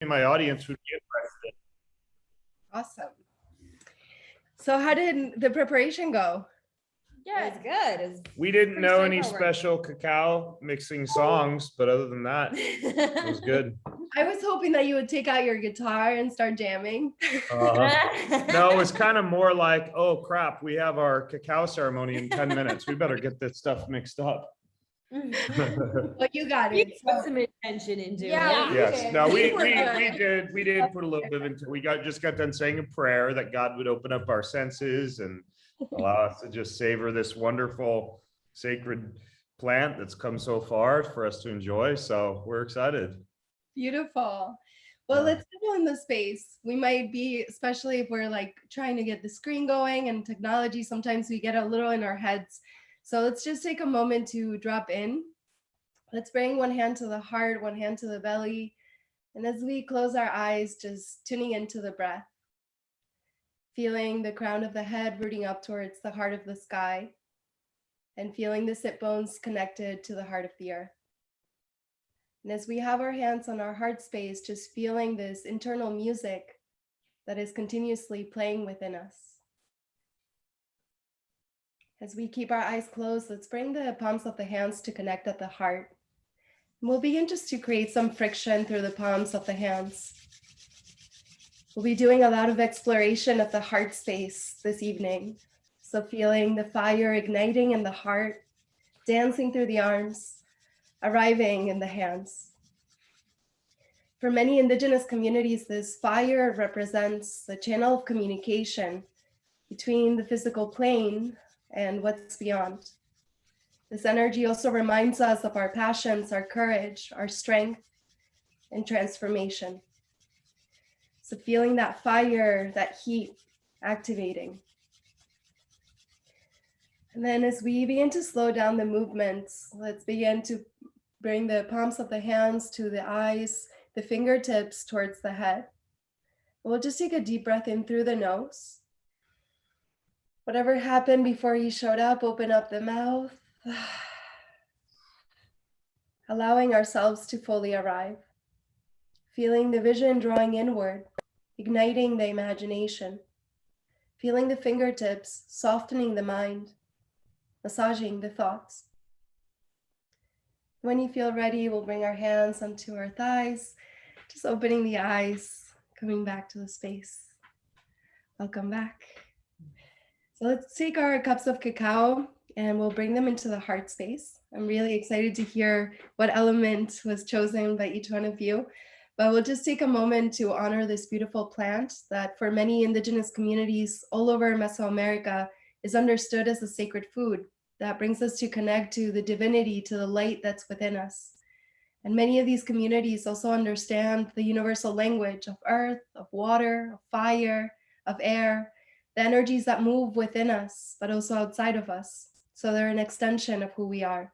my audience would be interested. Awesome. So how did the preparation go? Yeah, it's good. We didn't Pretty know any straightforward. special cacao mixing songs, but other than that, it was good. I was hoping that you would take out your guitar and start jamming. No, it was kind of more like, oh crap, we have our cacao ceremony in 10 minutes. We better get this stuff mixed up. But you got it. Put some intention into Yeah. it. Yes, no, we were good. did put a little bit into, we just got done saying a prayer that God would open up our senses and allow us to just savor this wonderful sacred plant that's come so far for us to enjoy. So we're excited. Beautiful. Well, let's settle in the space. We might be, especially if we're like trying to get the screen going and technology, sometimes we get a little in our heads. So let's just take a moment to drop in. Let's bring one hand to the heart, one hand to the belly. And as we close our eyes, just tuning into the breath, feeling the crown of the head rooting up towards the heart of the sky, and feeling the sit bones connected to the heart of the earth. And as we have our hands on our heart space, just feeling this internal music that is continuously playing within us. As we keep our eyes closed, let's bring the palms of the hands to connect at the heart. And we'll begin just to create some friction through the palms of the hands. We'll be doing a lot of exploration of the heart space this evening. So feeling the fire igniting in the heart, dancing through the arms, arriving in the hands. For many indigenous communities, this fire represents the channel of communication between the physical plane and what's beyond. This energy also reminds us of our passions, our courage, our strength, and transformation. So feeling that fire, that heat activating. And then as we begin to slow down the movements, let's begin to bring the palms of the hands to the eyes, the fingertips towards the head. We'll just take a deep breath in through the nose. Whatever happened before you showed up, open up the mouth, allowing ourselves to fully arrive. Feeling the vision drawing inward, igniting the imagination. Feeling the fingertips, softening the mind, massaging the thoughts. When you feel ready, we'll bring our hands onto our thighs, just opening the eyes, coming back to the space. Welcome back. So let's take our cups of cacao and we'll bring them into the heart space. I'm really excited to hear what element was chosen by each one of you, but we'll just take a moment to honor this beautiful plant that for many indigenous communities all over Mesoamerica is understood as a sacred food that brings us to connect to the divinity, to the light that's within us. And many of these communities also understand the universal language of earth, of water, of fire, of air, the energies that move within us, but also outside of us. So they're an extension of who we are.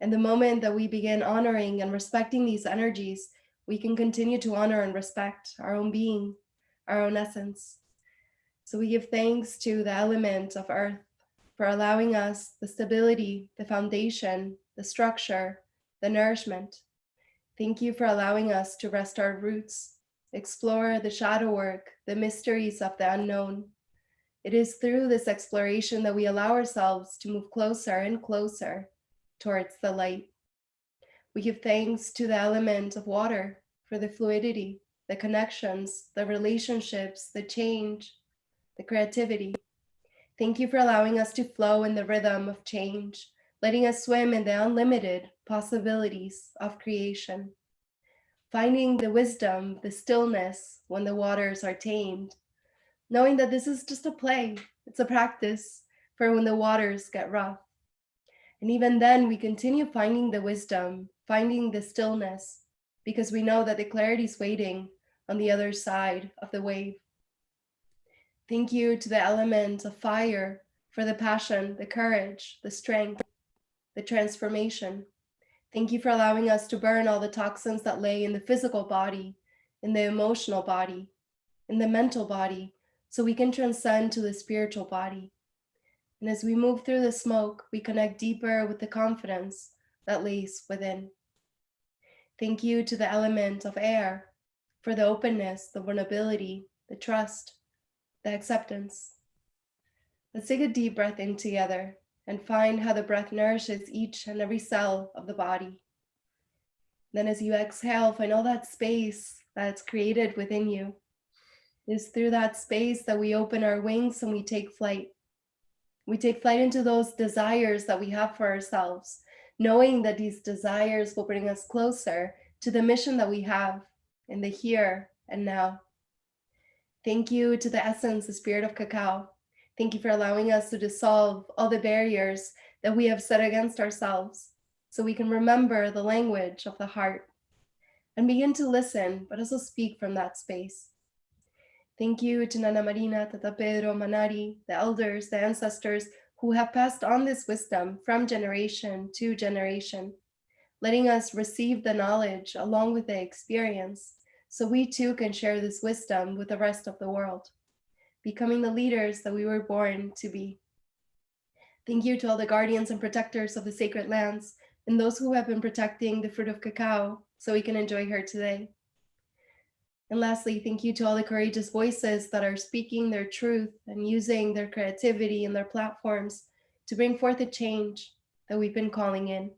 And the moment that we begin honoring and respecting these energies, we can continue to honor and respect our own being, our own essence. So we give thanks to the element of earth for allowing us the stability, the foundation, the structure, the nourishment. Thank you for allowing us to rest our roots, explore the shadow work, the mysteries of the unknown. It is through this exploration that we allow ourselves to move closer and closer towards the light. We give thanks to the element of water for the fluidity, the connections, the relationships, the change, the creativity. Thank you for allowing us to flow in the rhythm of change, letting us swim in the unlimited possibilities of creation. Finding the wisdom, the stillness when the waters are tamed, knowing that this is just a play, it's a practice for when the waters get rough. And even then we continue finding the wisdom, finding the stillness, because we know that the clarity is waiting on the other side of the wave. Thank you to the element of fire for the passion, the courage, the strength, the transformation. Thank you for allowing us to burn all the toxins that lay in the physical body, in the emotional body, in the mental body, so we can transcend to the spiritual body. And as we move through the smoke, we connect deeper with the confidence that lays within. Thank you to the element of air for the openness, the vulnerability, the trust, the acceptance. Let's take a deep breath in together and find how the breath nourishes each and every cell of the body. Then as you exhale, find all that space that's created within you. It's through that space that we open our wings and we take flight. We take flight into those desires that we have for ourselves, knowing that these desires will bring us closer to the mission that we have in the here and now. Thank you to the essence, the spirit of cacao. Thank you for allowing us to dissolve all the barriers that we have set against ourselves so we can remember the language of the heart and begin to listen, but also speak from that space. Thank you to Nana Marina, Tata Pedro, Manari, the elders, the ancestors who have passed on this wisdom from generation to generation, letting us receive the knowledge along with the experience so we too can share this wisdom with the rest of the world, becoming the leaders that we were born to be. Thank you to all the guardians and protectors of the sacred lands and those who have been protecting the fruit of cacao so we can enjoy her today. And lastly, thank you to all the courageous voices that are speaking their truth and using their creativity and their platforms to bring forth a change that we've been calling in.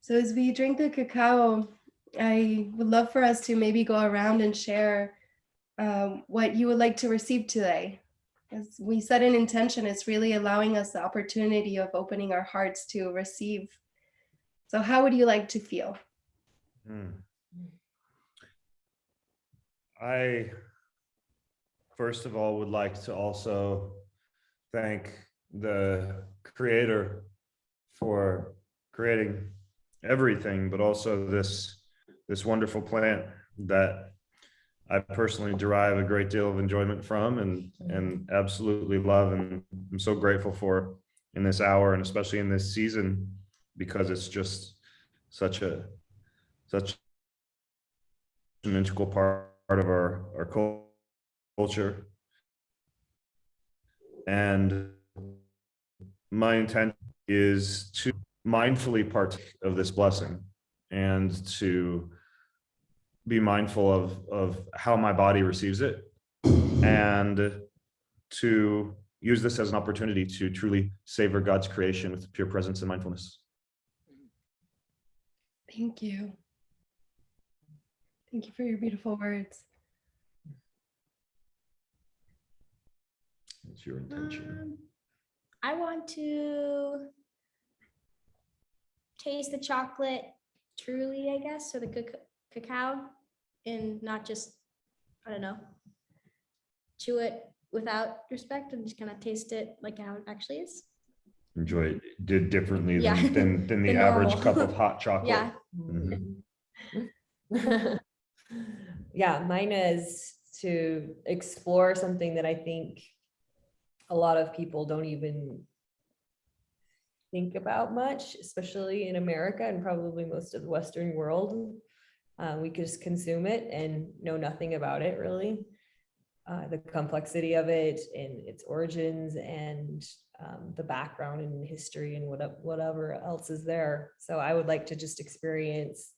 So as we drink the cacao, I would love for us to maybe go around and share what you would like to receive today. As we set an intention, it's really allowing us the opportunity of opening our hearts to receive. So how would you like to feel? I, first of all, would like to also thank the creator for creating everything, but also this wonderful plant that I personally derive a great deal of enjoyment from and absolutely love, and I'm so grateful for in this hour and especially in this season, because it's just such an integral part of our culture. And my intent is to mindfully partake of this blessing and to be mindful of how my body receives it, and to use this as an opportunity to truly savor God's creation with pure presence and mindfulness. Thank you. Thank you for your beautiful words. It's your intention. I want to taste the chocolate truly, I guess, or the cacao, and not just, I don't know, chew it without respect and just kind of taste it like how it actually is. Enjoy it did differently Yeah. than the Than average normal. cup of hot chocolate. Yeah. Mhm. Yeah, mine is to explore something that I think a lot of people don't even think about much, especially in America and probably most of the Western world. We just consume it and know nothing about it, really. The complexity of it and its origins and the background and history and whatever else is there. So I would like to just experience,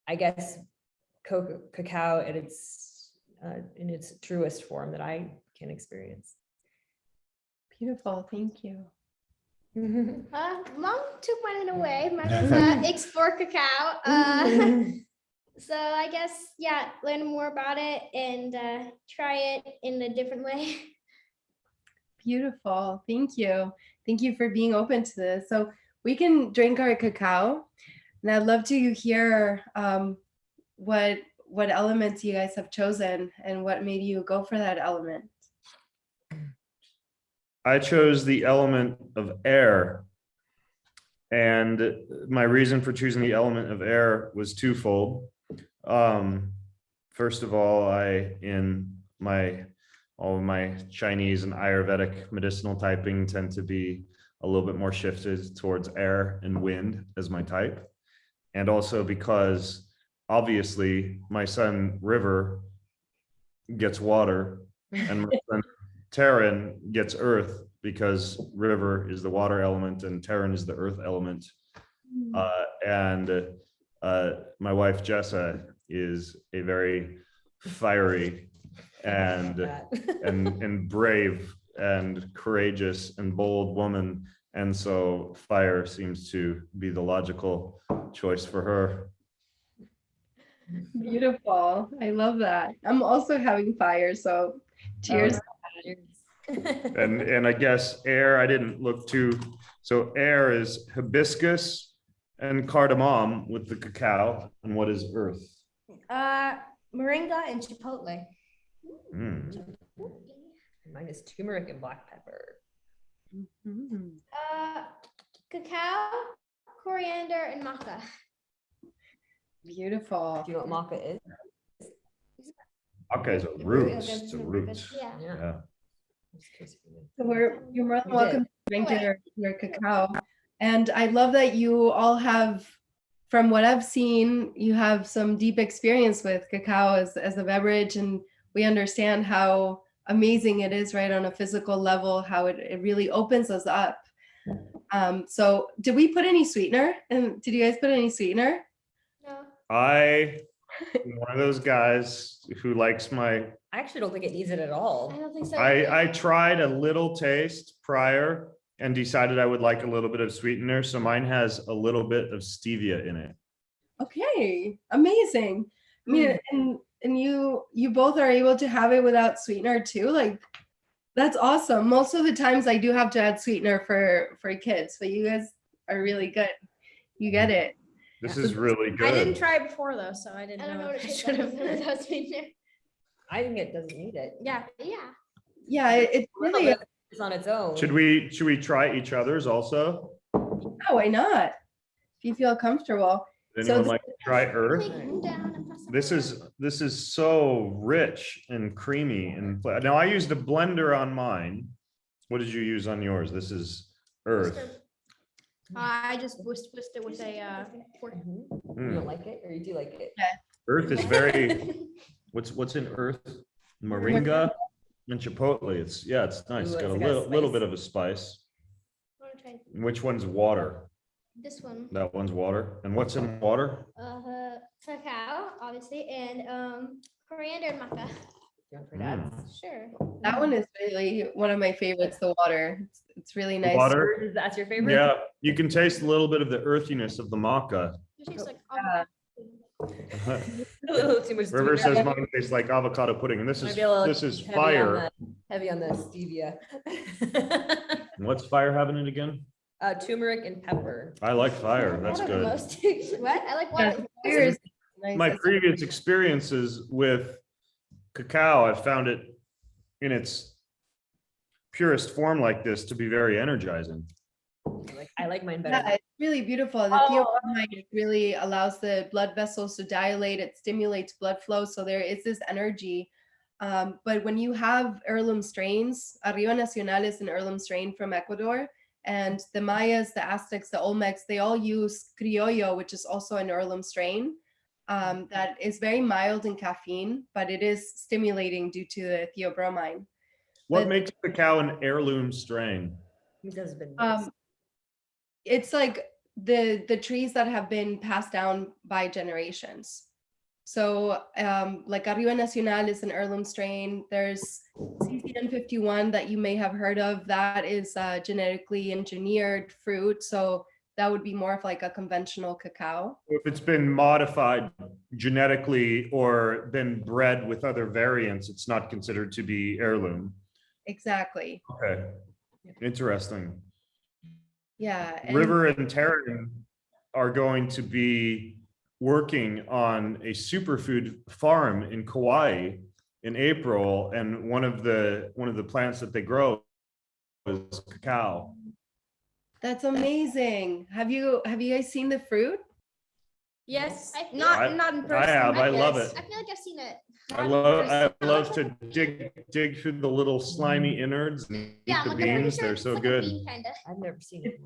I guess, cacao in its truest form that I can experience. Beautiful, thank you. Mom took mine away. Mine was explore cacao. So I guess, yeah, learn more about it and try it in a different way. Beautiful, thank you. Thank you for being open to this. So we can drink our cacao, and I'd love to hear what elements you guys have chosen and what made you go for that element. I chose the element of air, and my reason for choosing the element of air was twofold. First of all, all of my Chinese and Ayurvedic medicinal typing tend to be a little bit more shifted towards air and wind as my type. And also because obviously my son River gets water and my son Terran gets earth, because River is the water element and Terran is the earth element. And My wife Jessa is a very fiery and brave and courageous and bold woman, and so fire seems to be the logical choice for her. Beautiful. I love that. I'm also having fire, so cheers. And I guess air, I didn't look too, so air is hibiscus and cardamom with the cacao. And what is earth? Moringa and chipotle. Mm. Mine is turmeric and black pepper. Mhm. Cacao, coriander, and maca. Beautiful. Do you know what maca is? Okay, it's a root. It's a root. Yeah. Yeah. So you're more than We welcome to drink your cacao. And I love that you all have, from what I've seen, you have some deep experience with cacao as a beverage, and we understand how amazing it is, right, on a physical level, how it really opens us up. So did we put any sweetener? And did you guys put any sweetener? No. I am one of those guys who likes my, I actually don't think it needs it at I all. don't think so. I tried a little taste prior and decided I would like a little bit of sweetener. So mine has a little bit of stevia in it. Okay, amazing. I mean, and you both are able to have it without sweetener too. Like, that's awesome. Most of the times I do have to add sweetener for kids, but you guys are really good. You get it. This Yeah. is really good. I didn't try it before though, so I didn't I don't know. know what if it I tastes should like. have without sweetener. I think it doesn't need it. Yeah. Yeah, it's really. It's on its own. Should we try each other's also? Yeah, why not? If you feel comfortable. Does So anyone this- like to try earth? Take them down and press them This is so rich and creamy and now I used a blender on mine. What did you use on yours? This is earth. I just whisked it with a fork. You Mm. don't like it, or you do like it? Earth is very, what's in earth? Moringa and chipotle. It's it's nice. Ooh, It's got it's a got little spice. bit of a spice. Wanna try Which one's water? this one. That one's water. And what's in water? Cacao, obviously, and coriander and maca. You want for that? Sure. That one is really one of my favorites, the water. It's really nice. Water. That's your favorite? Yeah, you can taste a little bit of the earthiness of the maca. It tastes like Yeah. A little too much River sweetener. says mine tastes like avocado pudding, and this Might be a little is heavy on fire. Heavy on the stevia. And what's fire having it again? Turmeric and pepper. I like fire. That's Water the good. most. What? I like Yeah, water. fire is nice. My It's- previous experiences with cacao, I found it in its purest form like this to be very energizing. I like mine Yeah, better. it's really beautiful. The theobromine really allows the blood vessels to dilate. It stimulates blood flow. So there is this energy. But when you have heirloom strains, Arriba Nacional is an heirloom strain from Ecuador. And the Mayas, the Aztecs, the Olmecs, they all use criollo, which is also an heirloom strain that is very mild in caffeine, but it is stimulating due to the theobromine. What But- makes cacao an heirloom strain? It does been It's like the trees that have been passed down by generations. So like Arriba Nacional is an heirloom strain. There's CCN51 that you may have heard of. That is genetically engineered fruit. So that would be more of like a conventional cacao. If it's been modified genetically or been bred with other variants, it's not considered to be heirloom. Exactly. Okay, interesting. Yeah. and- River and Taryn are going to be working on a superfood farm in Kauai in April, and one of the plants that they grow is cacao. That's amazing. Have you guys seen the fruit? Yes. I- Not in person. I have. I love guess. it. I feel like I've seen it. I love to dig through the little slimy innards and eat Yeah, the I'm pretty beans. sure They're it's so like a good. bean kinda. I've never seen it.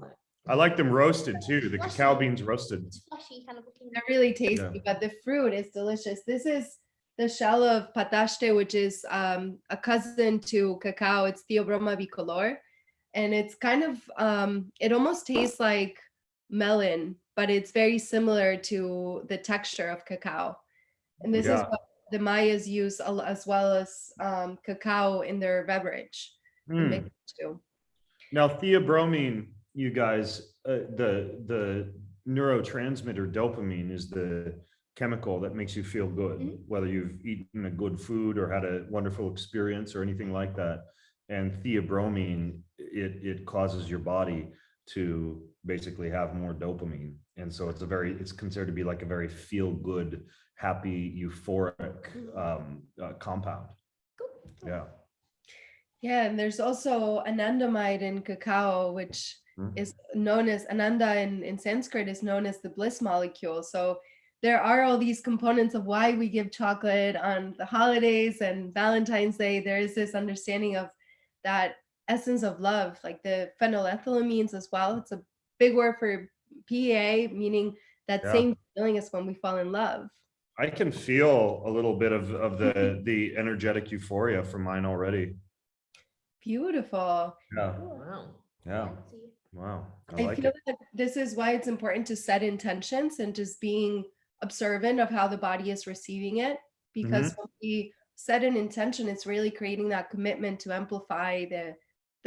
I like them roasted too. The cacao beans roasted. It's fleshy kind of looking. They're really tasty, Yeah. but the fruit is delicious. This is the shell of pataste, which is a cousin to cacao. It's Theobroma bicolor. And it's kind of, it almost tastes like melon but it's very similar to the texture of cacao. And this is Yeah. what the Mayas use as well as cacao in their beverage. And make it too. Now, theobromine, you guys, the neurotransmitter dopamine is the chemical that makes you feel good, whether you've eaten a good food or had a wonderful experience or anything like that. And theobromine, it causes your body to basically have more dopamine. And so it's considered to be like a very feel good, happy, euphoric compound. Yeah. Yeah, and there's also anandamide in cacao, which is known as ananda in Sanskrit is known as the bliss molecule. So there are all these components of why we give chocolate on the holidays and Valentine's Day. There is this understanding of that essence of love, like the phenylethylamines as well. It's a big word for PEA, meaning that same feeling as when we fall in love. I can feel a little bit of the energetic euphoria from mine already. Beautiful. Yeah. Wow. Yeah. Wow. I I like feel it. that this is why it's important to set intentions and just being observant of how the body is receiving it. Because when we set an intention, it's really creating that commitment to amplify the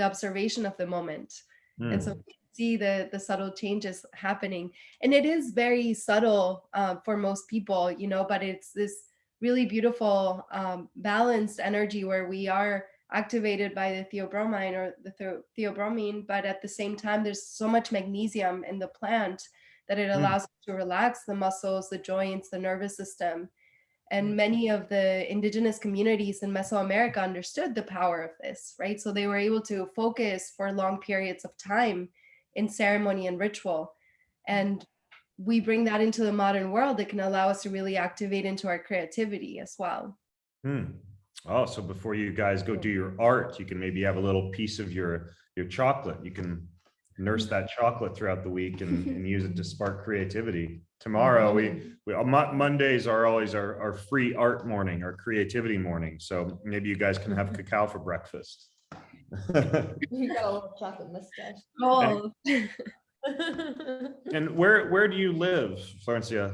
observation of the moment. And so we can see the subtle changes happening. And it is very subtle for most people, you know, but it's this really beautiful balanced energy where we are activated by the theobromine or the theobromine, but at the same time, there's so much magnesium in the plant that it allows us to relax the muscles, the joints, the nervous system. And many of the indigenous communities in Mesoamerica understood the power of this, right? So they were able to focus for long periods of time in ceremony and ritual. And we bring that into the modern world that can allow us to really activate into our creativity as well. Oh, so before you guys go do your art, you can maybe have a little piece of your chocolate. You can nurse that chocolate throughout the week and use it to spark creativity. Tomorrow, Mondays are always our free art morning, our creativity morning. So maybe you guys can have cacao for breakfast. You got a little chocolate mustache. Oh, And where do you live, Florencia?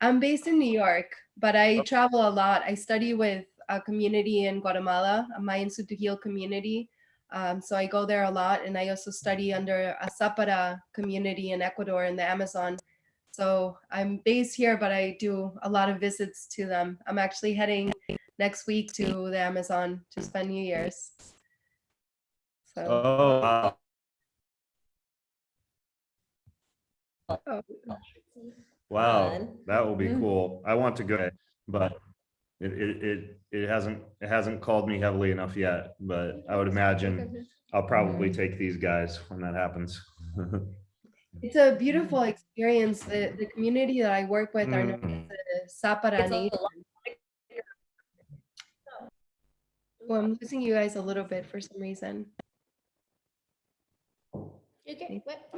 I'm based in New York, but I travel a lot. I study with a community in Guatemala, a Mayan Sutujil community. So I go there a lot, and I also study under a Zapata community in Ecuador in the Amazon. So I'm based here, but I do a lot of visits to them. I'm actually heading next week to the Amazon to spend New Year's. So. Oh, wow. Wow, Fun. that will be cool. I want to go, but it hasn't called me heavily enough yet. But I would imagine I'll probably take these guys when that happens. It's a beautiful experience. The community that I work with are known as the Zapata Nation. Oh, I'm losing you guys a little bit for some reason. Okay, what?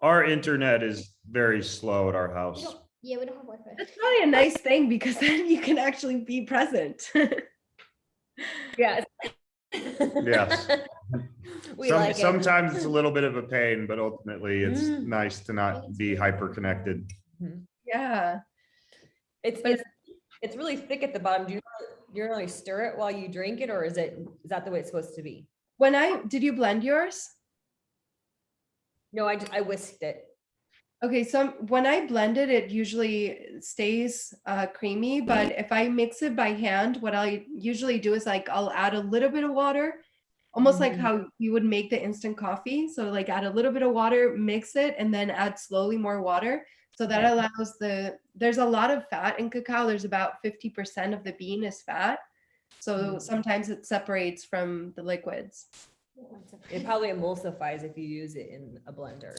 Our internet is very slow at our house. Yeah, we don't have Wi-Fi. That's probably a nice thing because then you can actually be present. Yes. Yes. Sometimes it's a little bit of a pain, but ultimately it's nice to not be hyper connected. Yeah. It's really thick at the bottom. Do you really stir it while you drink it, or is that the way it's supposed to be? Did you blend yours? No, I whisked it. Okay, so when I blend it, it usually stays creamy, but if I mix it by hand, what I usually do is I'll add a little bit of water, almost like how you would make the instant coffee. So like add a little bit of water, mix it, and then add slowly more water. So that allows there's a lot of fat in cacao. There's about 50% of the bean is fat. So sometimes it separates from the liquids. It probably emulsifies if you use it in a blender.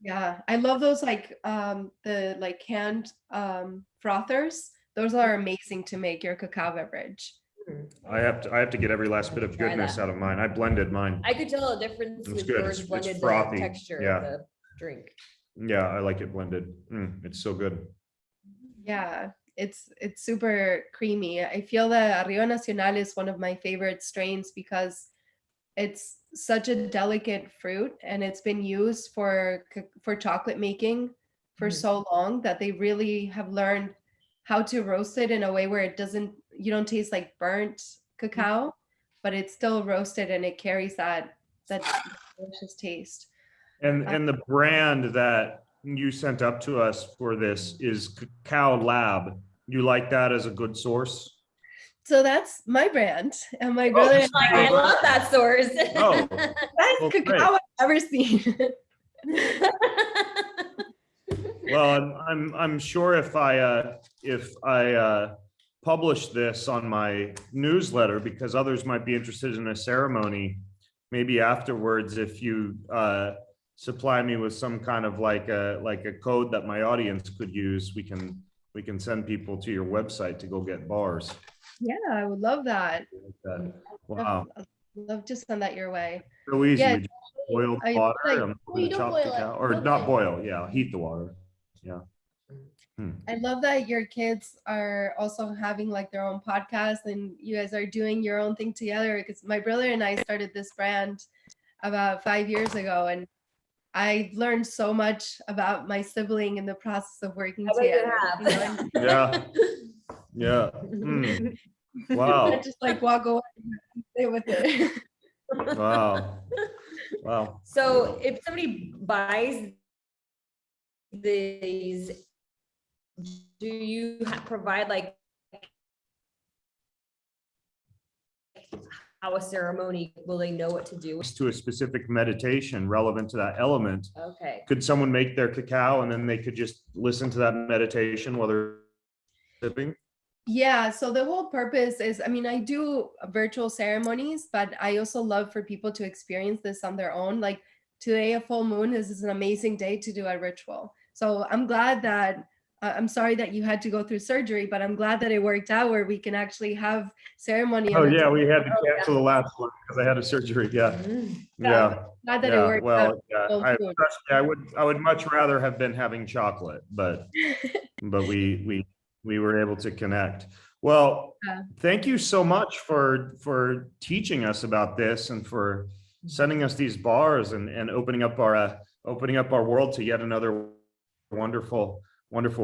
Yeah, I love those the canned frothers. Those are amazing to make your cacao beverage. I have to get every last bit of goodness out of mine. I blended mine. I could tell a difference It's if good. yours It's blended frothy. the texture Yeah. of the drink. Yeah, I like it blended. It's so good. Yeah, it's super creamy. I feel that Arriba Nacional is one of my favorite strains because it's such a delicate fruit and it's been used for chocolate making for Mhm. so long that they really have learned how to roast it in a way where it doesn't, you don't taste like burnt cacao, but it's still roasted and it carries that delicious taste. And the brand that you sent up to us for this is Cacao Lab. You like that as a good source? So that's my brand, and my brother and Like, I love that source. Oh, best well, cacao great. I've ever seen. Well, I'm sure if I publish this on my newsletter, because others might be interested in a ceremony, maybe afterwards, if you supply me with some kind of like a code that my audience could use, we can send people to your website to go get bars. Yeah, I would love that. Wow, I'd love to send that your way. so easy. Yeah, We just boil I water like- and Oh, you don't chopped boil it. cacao, or Don't not boil boil, yeah, heat the water. Yeah. I love that your kids are also having like their own podcast and you guys are doing your own thing together, because my brother and I started this brand about 5 years ago, and I learned so much about my sibling in the process of working I bet you together. have. And Yeah, yeah. Wow, I just like walk away and stay with it. wow, wow. So if somebody buys these, do you provide like how a ceremony, will they know what to do? To a specific meditation relevant to that element. Okay. Could someone make their cacao and then they could just listen to that meditation while they're sipping? Yeah, so the whole purpose is, I mean, I do virtual ceremonies, but I also love for people to experience this on their own. Like today, a full moon is an amazing day to do a ritual. So I'm glad that, I'm sorry that you had to go through surgery, but I'm glad that it worked out where we can actually have ceremony. Oh, on the yeah, we had to cancel the last one because I had a surgery. Yeah, yeah. Glad that it Yeah, worked out. well, yeah, full I, moon. trust me, I would much rather have been having chocolate, but we were able to connect. Well, Yeah. thank you so much for teaching us about this and for sending us these bars and opening up our world to yet another wonderful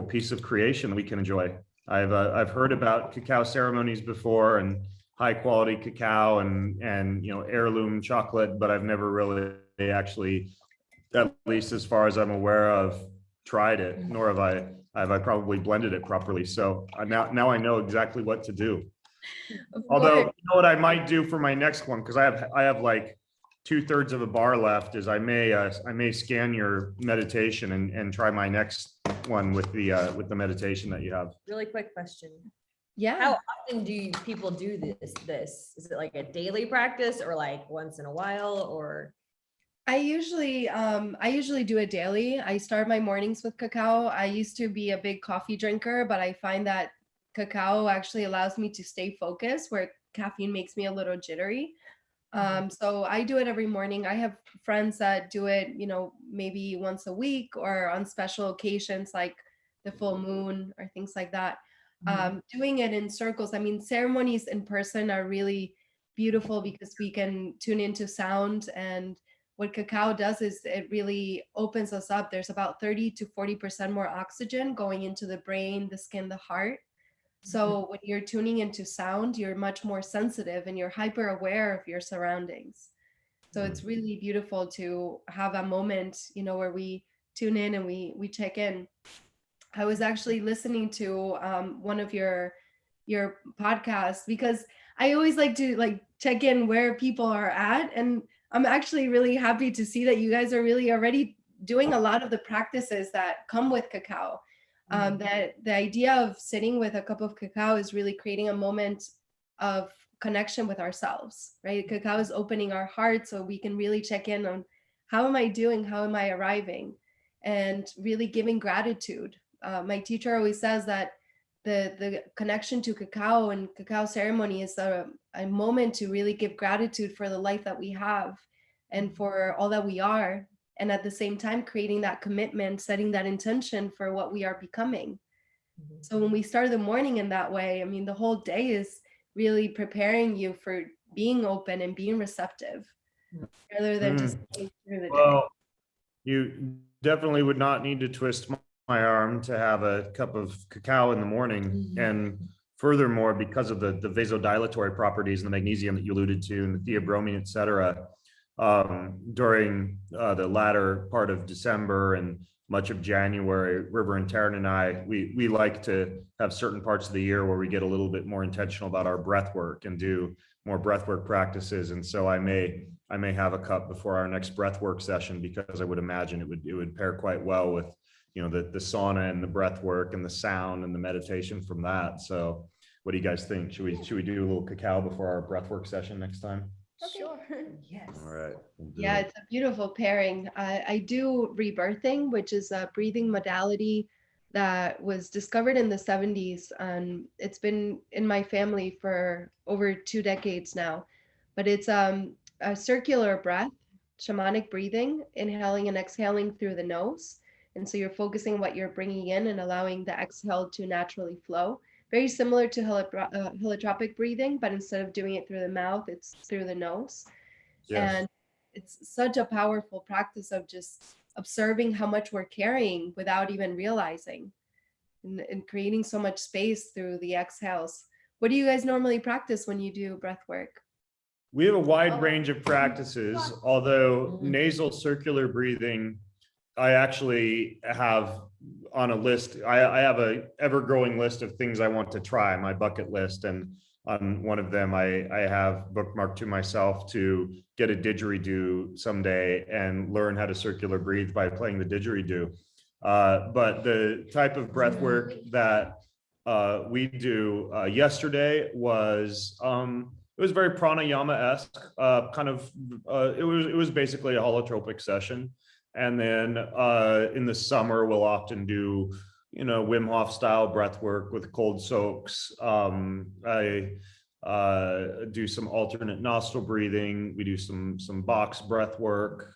piece of creation that we can enjoy. I've heard about cacao ceremonies before and high quality cacao and heirloom chocolate, but I've never really actually, at least as far as I'm aware of, tried it, nor have I probably blended it properly. So now I know exactly what to do. Of Although, course. you know what I might do for my next one, because I have like 2/3 of a bar left, is I may scan your meditation and try my next one with the meditation that you have. Really quick question. Yeah. How often do people do this? Is it like a daily practice or like once in a while or? I usually do it daily. I start my mornings with cacao. I used to be a big coffee drinker, but I find that cacao actually allows me to stay focused where caffeine makes me a little jittery. So I do it every morning. I have friends that do it, maybe once a week or on special occasions like the full moon or things like that. Doing it in circles. I mean, ceremonies in person are really beautiful because we can tune into sound, and what cacao does is it really opens us up. There's about 30 to 40% more oxygen going into the brain, the skin, the heart. So when you're tuning into sound, you're much more sensitive and you're hyper aware of your surroundings. So it's really beautiful to have a moment, where we tune in and we check in. I was actually listening to one of your podcasts because I always like to check in where people are at, and I'm actually really happy to see that you guys are really already doing a lot of the practices that come with cacao. That the idea of sitting with a cup of cacao is really creating a moment of connection with ourselves, right? Cacao is opening our heart so we can really check in on how am I doing, how am I arriving, and really giving gratitude. My teacher always says that the connection to cacao and cacao ceremony is a moment to really give gratitude for the life that we have and for all that we are, and at the same time creating that commitment, setting that intention for what we are becoming. So when we start the morning in that way, I mean, the whole day is really preparing you for being open and being receptive rather than just getting through the day. Well, you definitely would not need to twist my arm to have a cup of cacao in the morning. And furthermore, because of the vasodilatory properties and the magnesium that you alluded to and the theobromine, et cetera, during the latter part of December and much of January, River and Taryn and I, we like to have certain parts of the year where we get a little bit more intentional about our breath work and do more breath work practices. And so I may have a cup before our next breath work session, because I would imagine it would pair quite well with, you know, the sauna and the breath work and the sound and the meditation from that. So what do you guys think? Should we do a little cacao before our breath work session next time? Sure. Yes. All right. We'll do Yeah, it. it's a beautiful pairing. I do rebirthing, which is a breathing modality that was discovered in the 70s. And it's been in my family for over 2 decades now. But it's a circular breath, shamanic breathing, inhaling and exhaling through the nose. And so you're focusing what you're bringing in and allowing the exhale to naturally flow. Very similar to holotropic breathing, but instead of doing it through the mouth, it's through the nose. Yes. And it's such a powerful practice of just observing how much we're carrying without even realizing, and creating so much space through the exhales. What do you guys normally practice when you do breath work? We have a wide range of practices, although Mhm. nasal circular breathing, I actually have on a list. I have a ever-growing list of things I want to try, my bucket list. And on one of them, I have bookmarked to myself to get a didgeridoo someday and learn how to circular breathe by playing the didgeridoo. But the type of breath work that we do yesterday was it was very pranayama-esque, it was basically a holotropic session. And then in the summer, we'll often do, you know, Wim Hof style breath work with cold soaks. I do some alternate nostril breathing. We do some box breath work.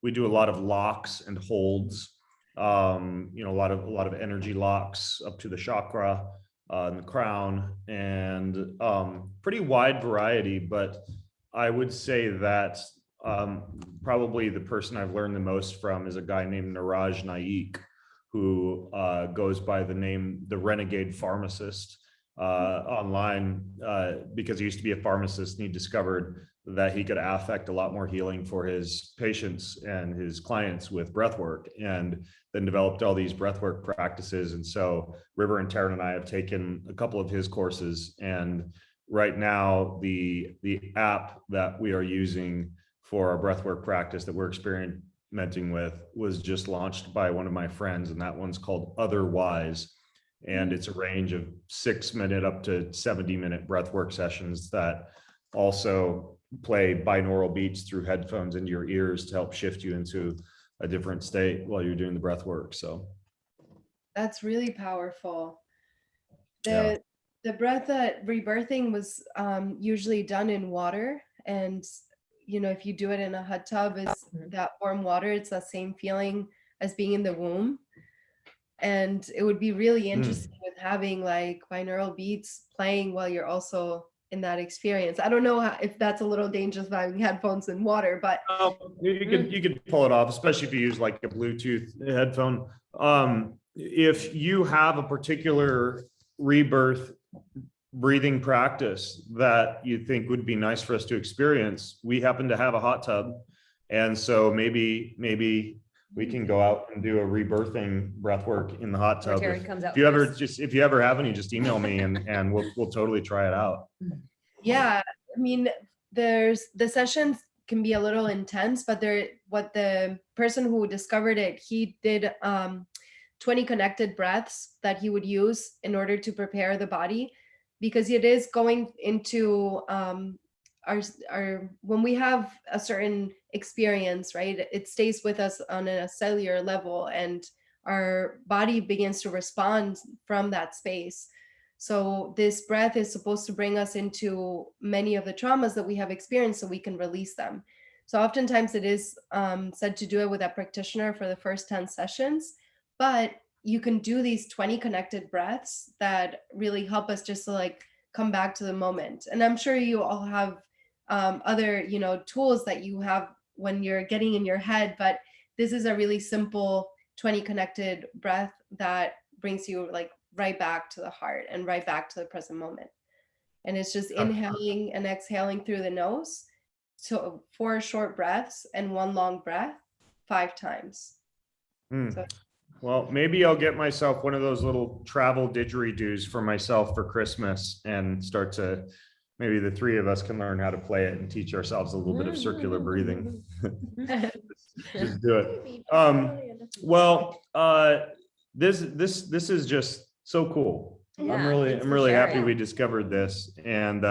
We do a lot of locks and holds. You know, a lot of energy locks up to the chakra and the crown, and pretty wide variety. But I would say that probably the person I've learned the most from is a guy named Niraj Naik, who goes by the name The Renegade Pharmacist online, because he used to be a pharmacist and he discovered that he could affect a lot more healing for his patients and his clients with breath work, and then developed all these breath work practices. And so River and Taryn and I have taken a couple of his courses, and right now the app that we are using for our breathwork practice that we're experimenting with was just launched by one of my friends, and that one's called Otherwise. And it's a range of 6-minute up to 70-minute breathwork sessions that also play binaural beats through headphones into your ears to help shift you into a different state while you're doing the breathwork. So That's really powerful. Yeah. The breath that rebirthing was usually done in water, and you know, if you do it in a hot tub, it's that warm water, it's the same feeling as being in the womb. And it would be really interesting with having like binaural beats playing while you're also in that experience. I don't know if that's a little dangerous having headphones in water, but you could pull it off, especially if you use like a Bluetooth headphone. If you have a particular rebirth breathing practice that you think would be nice for us to experience, we happen to have a hot tub, and so maybe we can go out and do a rebirthing breath work in the hot tub. Taryn comes out If you ever have any, just email me and we'll totally try it out. yeah, I mean, the sessions can be a little intense, but what the person who discovered it, he did 20 connected breaths that he would use in order to prepare the body, because it is going into our when we have a certain experience, right, it stays with us on a cellular level, and our body begins to respond from that space. So this breath is supposed to bring us into many of the traumas that we have experienced so we can release them. So oftentimes it is said to do it with a practitioner for the first 10 sessions, but you can do these 20 connected breaths that really help us just to like come back to the moment. And I'm sure you all have other, tools that you have when you're getting in your head, but this is a really simple 20 connected breath that brings you like right back to the heart and right back to the present moment. And it's just inhaling and exhaling through the nose. So 4 short breaths and 1 long breath 5 times. So, well, maybe I'll get myself one of those little travel didgeridoos for myself for Christmas and start to, maybe the 3 of us can learn how to play it and teach ourselves a little bit of circular breathing. Just do it. Well, this is just so cool. Yeah, I'm thanks for really happy sharing. we discovered this, and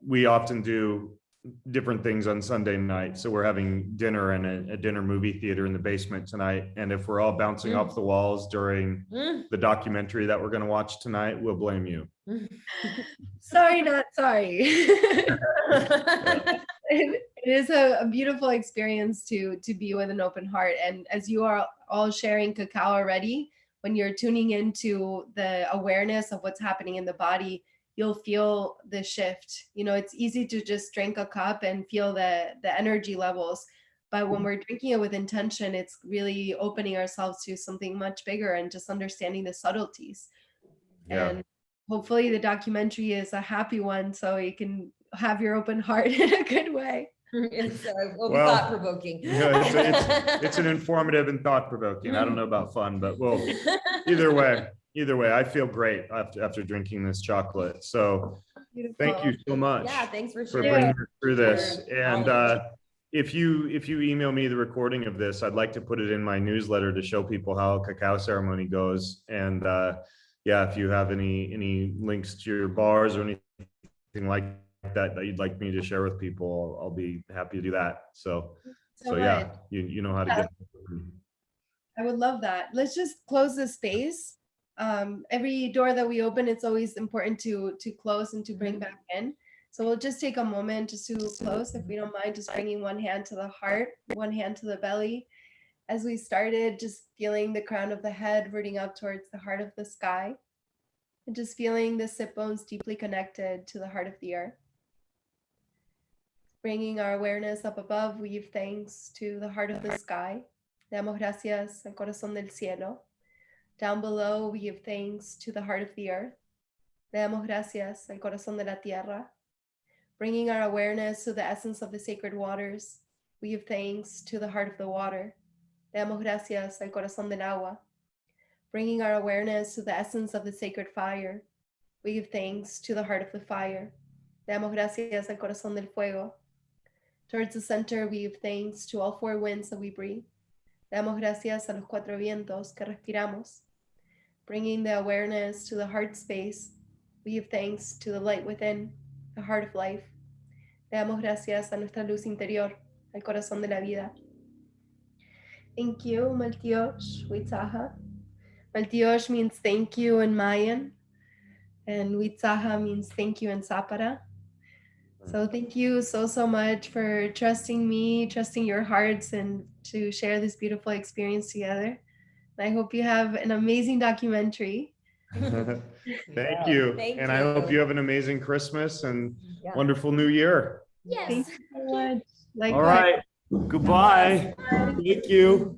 we often do different things on Sunday night. So we're having dinner in a dinner movie theater in the basement tonight, and if we're all bouncing off the walls during the documentary that we're going to watch tonight, we'll blame you. sorry, not sorry. It is a beautiful experience to be with an open heart. And as you are all sharing cacao already, when you're tuning into the awareness of what's happening in the body, you'll feel the shift. You know, it's easy to just drink a cup and feel the energy levels. But when we're drinking it with intention, it's really opening ourselves to something much bigger and just understanding the subtleties. Yeah. And hopefully the documentary is a happy one, so you can have your open heart in a good way. It's Well, thought provoking. Yeah, it's an informative and thought provoking. I don't know about fun, but well, either way, I feel great after drinking this chocolate. So Beautiful. thank you so much Yeah, thanks for for sharing. bringing us through this. your And knowledge. if you email me the recording of this, I'd like to put it in my newsletter to show people how a cacao ceremony goes. And yeah, if you have any links to your bars or anything like that you'd like me to share with people, I'll be happy to do that. So yeah, you know how to get. I would love that. Let's just close the space. Every door that we open, it's always important to close and to bring back in. So we'll just take a moment just to close, if we don't mind, just bringing one hand to the heart, one hand to the belly. As we started, just feeling the crown of the head rooting up towards the heart of the sky, and just feeling the sit bones deeply connected to the heart of the earth. Bringing our awareness up above, we give thanks to the heart of the sky. Damos gracias al corazón del cielo. Down below, we give thanks to the heart of the earth. Damos gracias al corazón de la tierra. Bringing our awareness to the essence of the sacred waters, we give thanks to the heart of the water. Damos gracias al corazón del agua. Bringing our awareness to the essence of the sacred fire, we give thanks to the heart of the fire. Damos gracias al corazón del fuego. Towards the center, we give thanks to all 4 winds that we breathe. Damos gracias a los 4 vientos que respiramos. Bringing the awareness to the heart space, we give thanks to the light within, the heart of life. Damos gracias a nuestra luz interior, al corazón de la vida. Thank you, Maltioch, Huitzaha. Maltioch means thank you in Mayan, and Huitzaha means thank you in Zapara. So thank you so much for trusting me, trusting your hearts, and to share this beautiful experience together. I hope you have an amazing documentary. Thank you. Thank And I you. hope you have an amazing Christmas and Yeah. wonderful new year. Yes. Thank you so much. All right. Goodbye. Thank you.